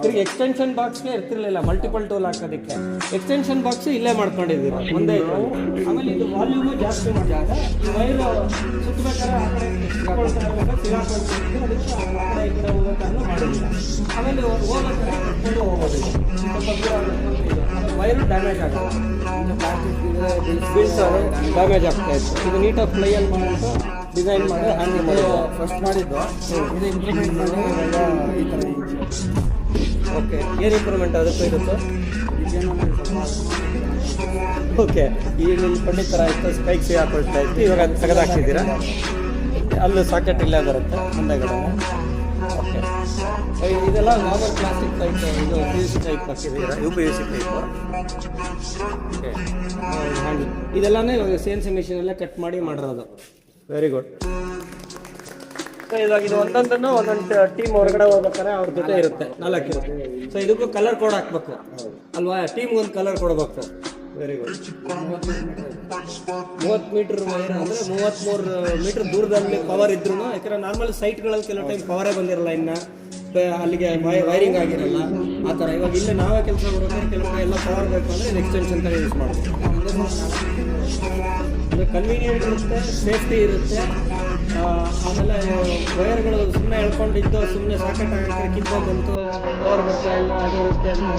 ತಿರ್ಗಿ ಎಕ್ಸ್ಟೆನ್ಷನ್ ಬಾಕ್ಸ್ಗೆ ಇರ್ತಿರ್ಲಿಲ್ಲ, ಮಲ್ಟಿಪಲ್ ಟೋಲ್ ಹಾಕೋದಕ್ಕೆ. ಎಕ್ಸ್ಟೆನ್ಷನ್ ಬಾಕ್ಸ್ ಇಲ್ಲೇ ಮಾಡ್ಕೊಂಡಿದ್ದೀರಾ ಒಂದೇ ಇದ್ರಲ್ಲಿ. ಆಮೇಲೆ ಇದು ವಾಲ್ಯೂಮು ಜಾಸ್ತಿ ಮಾಡಿದಾಗ ಈ ವೈರು ಸುತ್ತಬೇಕಾದ್ರೆ ಆ ಕಡೆ ಸಿಗಾಕೊಳ್ತಿರ್ತೀವಿ, ಅದಕ್ಕೆ ಆ ಕಡೆ ಈ ಕಡೆ ಹೋಗೋ ಕಾರಣ ಮಾಡೋದಿಲ್ಲ. ಆಮೇಲೆ ಹೋಗ್ಬೇಕಾದ್ರೆ ಕಟ್ಕೊಂಡು ಹೋಗೋದು, ವೈರು ಡ್ಯಾಮೇಜ್ ಆಗಲ್ಲ, ಬೀಳ್ಸೋದು ಡ್ಯಾಮೇಜ್ ಆಗ್ತಾ ಇತ್ತು. ಇದು ನೀಟಾಗಿ ಪ್ಲೈಯಲ್ಲಿ ಮಾಡಿಬಿಟ್ಟು ಡಿಸೈನ್ ಮಾಡಿ ಹ್ಯಾಂಡಲ್ ಮಾಡಿ ಫಸ್ಟ್ ಮಾಡಿದ್ದು ಇದು ಇಂಪ್ರೂವ್ಮೆಂಟ್ ಮಾಡಿ ಇವಾಗ ಈ ಥರ ಓಕೆ. ಏನು ಇಂಪ್ರೂವ್ಮೆಂಟ್ ಅದಕ್ಕೂ ಇದಕ್ಕೂ? ಓಕೆ. ಈಗ ನಿಮ್ಮ ಪಂಡಿತ್ ಥರ ಇತ್ತು, ಸ್ಪೈಕ್ಸ್ ಹಾಕೊಳ್ತಾ ಇತ್ತು, ಇವಾಗ ಅದು ತೆಗೆದಾಕ್ತಿದ್ದೀರಾ? ಅಲ್ಲೂ ಸಾಕೆಟ್ ಇಲ್ಲೇ ಬರುತ್ತೆ ಮುಂದೆಗಡೆ. ಓಕೆ. ಇದೆಲ್ಲ ನಾರ್ಮಲ್ ಪ್ಲಾಸ್ಟಿಕ್ ಟೈಪ್, ಇದು ಪಿ ಯು ಸಿ ಟೈಪ್ ಹಾಕಿದ್ದೀರಾ? U P U C type. Okay. Handle ಇದೆಲ್ಲನೇ ಇವಾಗ ಸಿ ಎನ್ ಸಿ ಮಿಷಿನಲ್ಲೇ ಕಟ್ ಮಾಡಿ ಮಾಡಿರೋದು. Very good. ಸೊ ಇವಾಗ ಇದು ಒಂದೊಂದನ್ನು ಒಂದೊಂದು ಟೀಮ್ ಹೊರಗಡೆ ಹೋಗ್ಬೇಕಾದ್ರೆ ಅವ್ರ ಜೊತೆ ಇರುತ್ತೆ, 4 ಇರುತ್ತೆ. ಸೊ ಇದಕ್ಕೂ ಕಲರ್ ಕೋಡ್ ಹಾಕ್ಬೇಕು ಅಲ್ವಾ? ಟೀಮ್ಗೆ ಒಂದು ಕಲರ್ ಕೊಡಬೇಕು. Very good. 30 ಮೀಟ್ರ್ ವೈರ್ ಅಂದರೆ 33 ಮೀಟ್ರ್ ದೂರದಲ್ಲಿ ಪವರ್ ಇದ್ರೂ, ಯಾಕಂದರೆ ನಾರ್ಮಲ್ ಸೈಟ್ಗಳಲ್ಲಿ ಕೆಲವು ಟೈಮ್ ಪವರೇ ಬಂದಿರಲ್ಲ, ಇನ್ನು ಅಲ್ಲಿಗೆ ವೈರಿಂಗ್ ಆಗಿರಲ್ಲ ಆ ಥರ. ಇವಾಗ ಇಲ್ಲೇ ನಾವೇ ಕೆಲಸ ಮಾಡ್ಬೇಕಾದ್ರೆ ಕೆಲವು ಎಲ್ಲ ಪವರ್ ಬೇಕು ಅಂದರೆ ಇದು ಎಕ್ಸ್ಟೆನ್ಷನ್ ಥರ ಯೂಸ್ ಮಾಡ್ತೀವಿ. ಅಂದರೆ ಕನ್ವೀನಿಯೆಂಟ್ ಇರುತ್ತೆ, ಸೇಫ್ಟಿ ಇರುತ್ತೆ. ಆಮೇಲೆ ವೈರ್ಗಳು ಸುಮ್ಮನೆ ಎಳ್ಕೊಂಡಿದ್ದು ಸುಮ್ಮನೆ ಸಾಕೆಟ್ ಆಗುತ್ತೆ, ಕಿತ್ಕೊಂಡ್ಬಂತು ಪವರ್ ಬರ್ತಾ ಇಲ್ಲ ಅದು ಇರುತ್ತೆ ಅಂತ.